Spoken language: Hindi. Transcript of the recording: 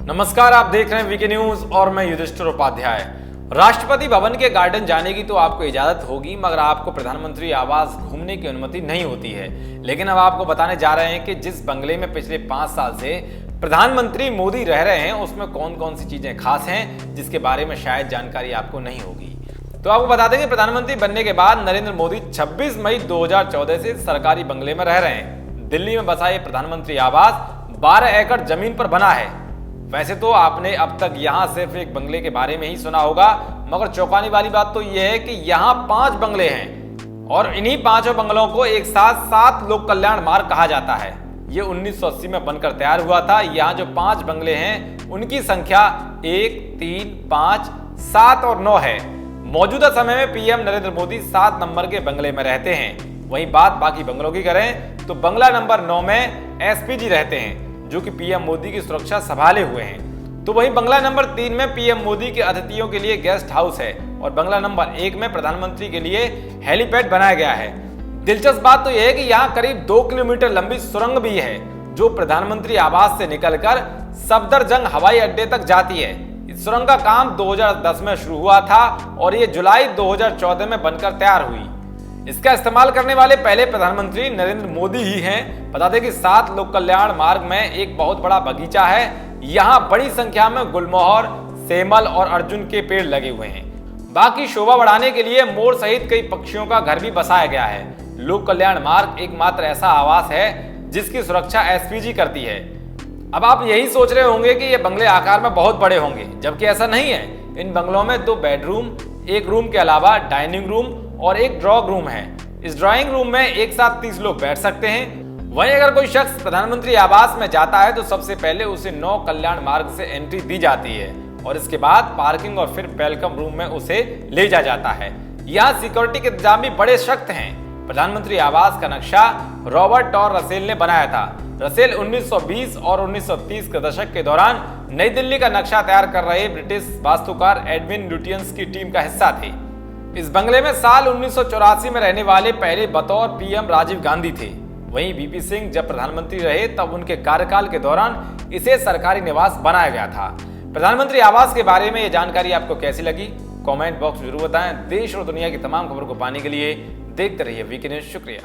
नमस्कार, आप देख रहे हैं वीके न्यूज और मैं युधिष्ठिर उपाध्याय। राष्ट्रपति भवन के गार्डन जाने की तो आपको इजाजत होगी, मगर आपको प्रधानमंत्री आवास घूमने की अनुमति नहीं होती है। लेकिन अब आपको बताने जा रहे हैं कि जिस बंगले में पिछले 5 साल से प्रधानमंत्री मोदी रह रहे हैं उसमें कौन कौन सी चीजें खास हैं जिसके बारे में शायद जानकारी आपको नहीं होगी। तो आपको बता दें कि प्रधानमंत्री बनने के बाद नरेंद्र मोदी 26 मई 2014 से सरकारी बंगले में रह रहे हैं। दिल्ली में बसा ये प्रधानमंत्री आवास 12 एकड़ जमीन पर बना है। वैसे तो आपने अब तक यहाँ सिर्फ एक बंगले के बारे में ही सुना होगा, मगर चौंकाने वाली बात तो यह है कि यहाँ 5 बंगले हैं और इन्हीं 5 बंगलों को एक साथ 7 लोक कल्याण मार्ग कहा जाता है। ये 1980 में बनकर तैयार हुआ था। यहाँ जो 5 बंगले हैं उनकी संख्या 1, 3, 5, 7 और 9 है। मौजूदा समय में पीएम नरेंद्र मोदी 7 नंबर के बंगले में रहते हैं। वहीं बात बाकी बंगलों की करें तो बंगला नंबर 9 में एसपीजी रहते हैं जो कि पीएम मोदी की सुरक्षा संभाले हुए हैं। तो वहीं बंगला नंबर 3 में पीएम मोदी के अतिथियों के लिए गेस्ट हाउस है और बंगला नंबर 1 में प्रधानमंत्री के लिए हेलीपैड बनाया गया है। दिलचस्प बात तो यह है कि यहाँ करीब 2 किलोमीटर लंबी सुरंग भी है जो प्रधानमंत्री आवास से निकलकर सफदरजंग हवाई अड्डे तक जाती है। इस सुरंग का काम 2010 में शुरू हुआ था और ये जुलाई 2014 में बनकर तैयार हुई। इसका इस्तेमाल करने वाले पहले प्रधानमंत्री नरेंद्र मोदी ही हैं। बता दें कि 7 लोक कल्याण मार्ग में एक बहुत बड़ा बगीचा है। यहाँ बड़ी संख्या में गुलमोहर, सेमल और अर्जुन के पेड़ लगे हुए हैं। बाकी शोभा बढ़ाने के लिए मोर सहित कई पक्षियों का घर भी बसाया गया है। लोक कल्याण मार्ग एकमात्र ऐसा आवास है जिसकी सुरक्षा एसपीजी करती है। अब आप यही सोच रहे होंगे कि ये बंगले आकार में बहुत बड़े होंगे, जबकि ऐसा नहीं है। इन बंगलों में 2 बेडरूम, एक रूम के अलावा डाइनिंग रूम और एक ड्रॉइंग रूम है। इस ड्राइंग रूम में एक साथ 30 लोग बैठ सकते हैं। वहीं अगर कोई शख्स प्रधानमंत्री आवास में जाता है तो सबसे पहले उसे 9 कल्याण मार्ग से एंट्री दी जाती है और इसके बाद पार्किंग और फिर वेलकम रूम में उसे ले जाया है। यहाँ सिक्योरिटी के इंतजाम भी बड़े सख्त हैं। प्रधानमंत्री आवास का नक्शा रॉबर्ट और रसेल ने बनाया था। रसेल 1920 और 1930 के दशक के दौरान नई दिल्ली का नक्शा तैयार कर रहे ब्रिटिश वास्तुकार एडविन लुटियंस की टीम का हिस्सा थे। इस बंगले में साल 1984 में रहने वाले पहले बतौर पीएम राजीव गांधी थे। वहीं वीपी सिंह जब प्रधानमंत्री रहे तब उनके कार्यकाल के दौरान इसे सरकारी निवास बनाया गया था। प्रधानमंत्री आवास के बारे में ये जानकारी आपको कैसी लगी, कमेंट बॉक्स में जरूर बताएं। देश और दुनिया की तमाम खबरों को पाने के लिए देखते रहिए वीके न्यूज। शुक्रिया।